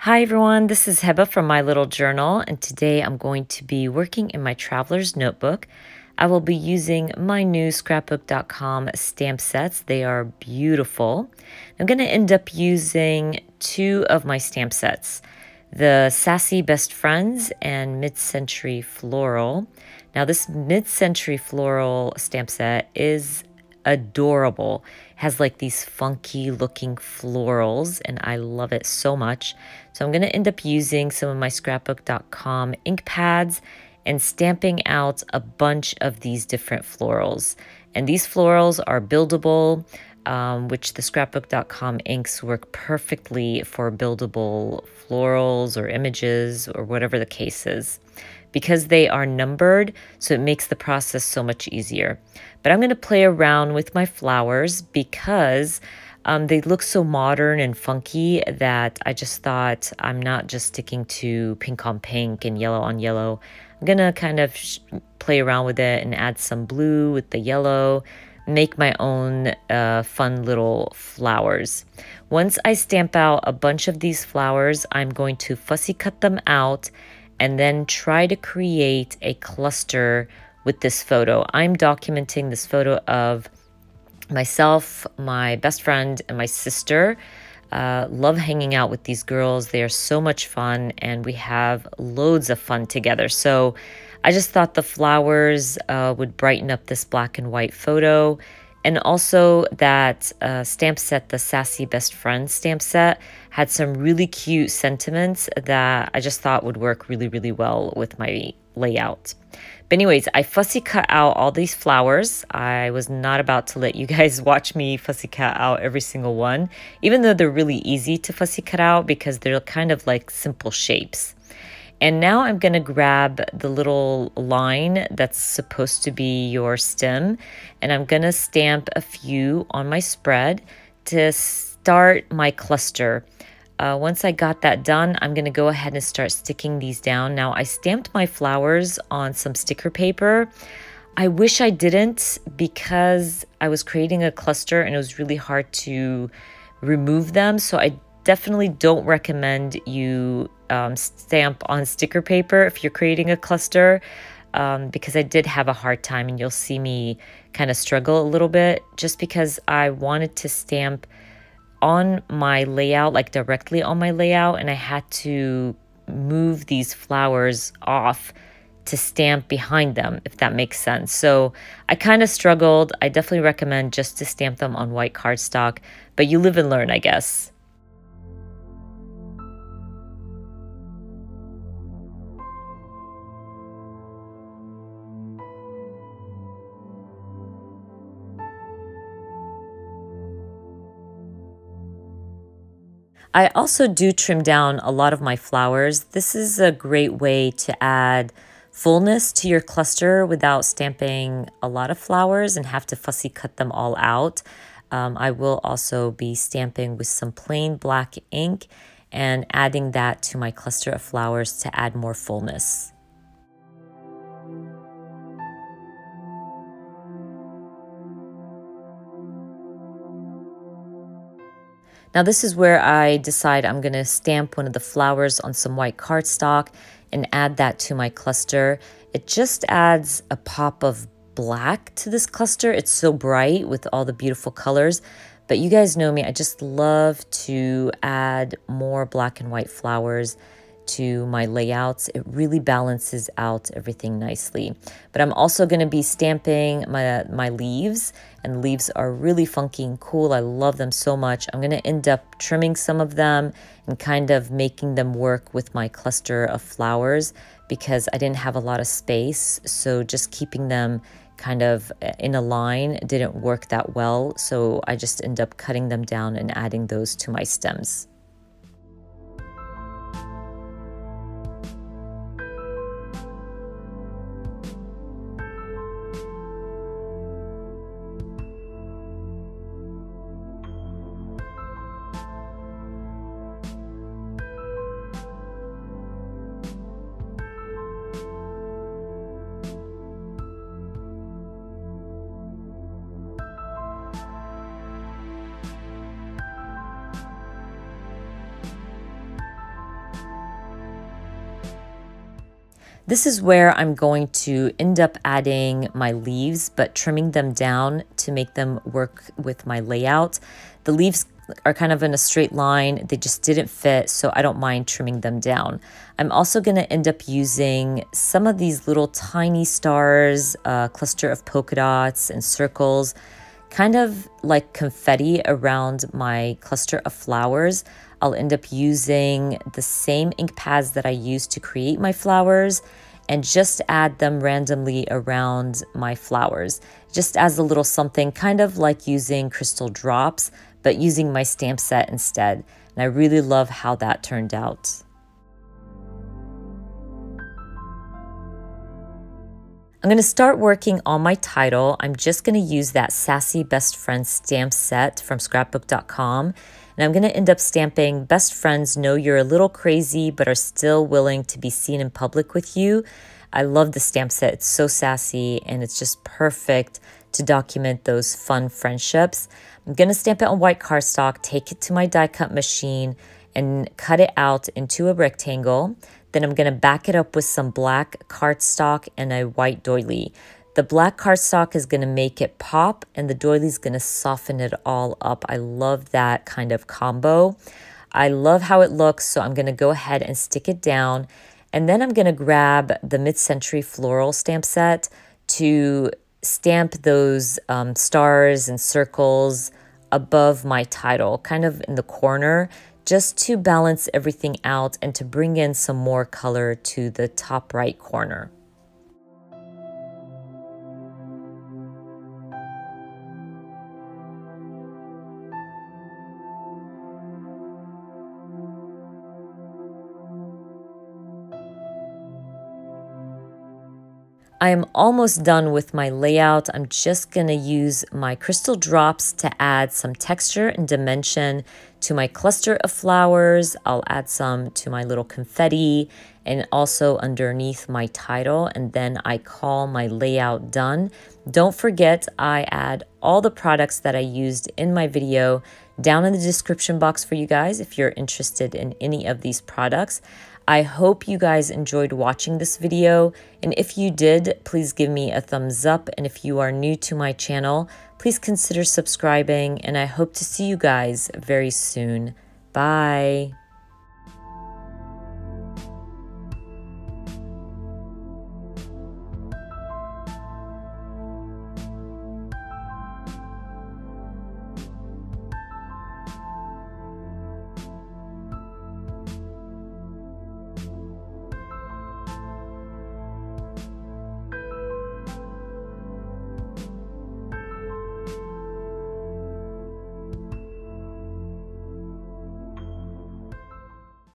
Hi everyone, this is Heba from My Little Journal, and today I'm going to be working in my traveler's notebook. I will be using my new scrapbook.com stamp sets. They are beautiful. I'm going to end up using two of my stamp sets, the Sassy Best Friends and Mid-Century Floral. Now this Mid-Century Floral stamp set is adorable. It has like these funky looking florals and I love it so much. So I'm going to end up using some of my scrapbook.com ink pads and stamping out a bunch of these different florals. And these florals are buildable, which the scrapbook.com inks work perfectly for buildable florals or images or whatever the case is. Because they are numbered, so it makes the process so much easier. But I'm going to play around with my flowers because they look so modern and funky that I just thought I'm not just sticking to pink on pink and yellow on yellow. I'm going to kind of play around with it and add some blue with the yellow, make my own fun little flowers. Once I stamp out a bunch of these flowers, I'm going to fussy cut them out and then try to create a cluster with this photo. I'm documenting this photo of myself, my best friend, and my sister. Love hanging out with these girls. They are so much fun, and we have loads of fun together. So I just thought the flowers would brighten up this black and white photo. And also that stamp set, the Sassy Best Friend stamp set, had some really cute sentiments that I just thought would work really, really well with my layout. But anyways, I fussy cut out all these flowers. I was not about to let you guys watch me fussy cut out every single one, even though they're really easy to fussy cut out because they're kind of like simple shapes. And now I'm going to grab the little line that's supposed to be your stem, and I'm going to stamp a few on my spread to start my cluster. Once I got that done, I'm going to go ahead and start sticking these down. Now, I stamped my flowers on some sticker paper. I wish I didn't because I was creating a cluster and it was really hard to remove them. So I definitely don't recommend you stamp on sticker paper if you're creating a cluster because I did have a hard time, and you'll see me kind of struggle a little bit just because I wanted to stamp on my layout, like directly on my layout, and I had to move these flowers off to stamp behind them, if that makes sense. So I kind of struggled. I definitely recommend just to stamp them on white cardstock, but you live and learn, I guess. I also do trim down a lot of my flowers. This is a great way to add fullness to your cluster without stamping a lot of flowers and have to fussy cut them all out. I will also be stamping with some plain black ink and adding that to my cluster of flowers to add more fullness. Now this is where I decide I'm going to stamp one of the flowers on some white cardstock and add that to my cluster. It just adds a pop of black to this cluster. It's so bright with all the beautiful colors. But you guys know me, I just love to add more black and white flowers to my layouts. It really balances out everything nicely. But I'm also going to be stamping my leaves, and the leaves are really funky and cool. I love them so much. I'm going to end up trimming some of them and kind of making them work with my cluster of flowers because I didn't have a lot of space. So just keeping them kind of in a line didn't work that well. So I just end up cutting them down and adding those to my stems. This is where I'm going to end up adding my leaves, but trimming them down to make them work with my layout. The leaves are kind of in a straight line. They just didn't fit, so I don't mind trimming them down. I'm also going to end up using some of these little tiny stars, a cluster of polka dots and circles, kind of like confetti around my cluster of flowers. I'll end up using the same ink pads that I used to create my flowers and just add them randomly around my flowers, just as a little something, kind of like using crystal drops, but using my stamp set instead. And I really love how that turned out. I'm going to start working on my title. I'm just going to use that Sassy Best Friends stamp set from scrapbook.com. And I'm going to end up stamping "Best friends know you're a little crazy but are still willing to be seen in public with you." I love the stamp set. It's so sassy and it's just perfect to document those fun friendships. I'm going to stamp it on white cardstock, take it to my die cut machine and cut it out into a rectangle. Then I'm going to back it up with some black cardstock and a white doily. The black cardstock is going to make it pop and the doily is going to soften it all up. I love that kind of combo. I love how it looks, so I'm going to go ahead and stick it down. And then I'm going to grab the mid-century floral stamp set to stamp those stars and circles above my title, kind of in the corner, just to balance everything out and to bring in some more color to the top right corner. I am almost done with my layout. I'm just going to use my crystal drops to add some texture and dimension to my cluster of flowers. I'll add some to my little confetti and also underneath my title, and then I call my layout done. Don't forget, I add all the products that I used in my video down in the description box for you guys if you're interested in any of these products. I hope you guys enjoyed watching this video, and if you did, please give me a thumbs up, and if you are new to my channel, please consider subscribing, and I hope to see you guys very soon. Bye!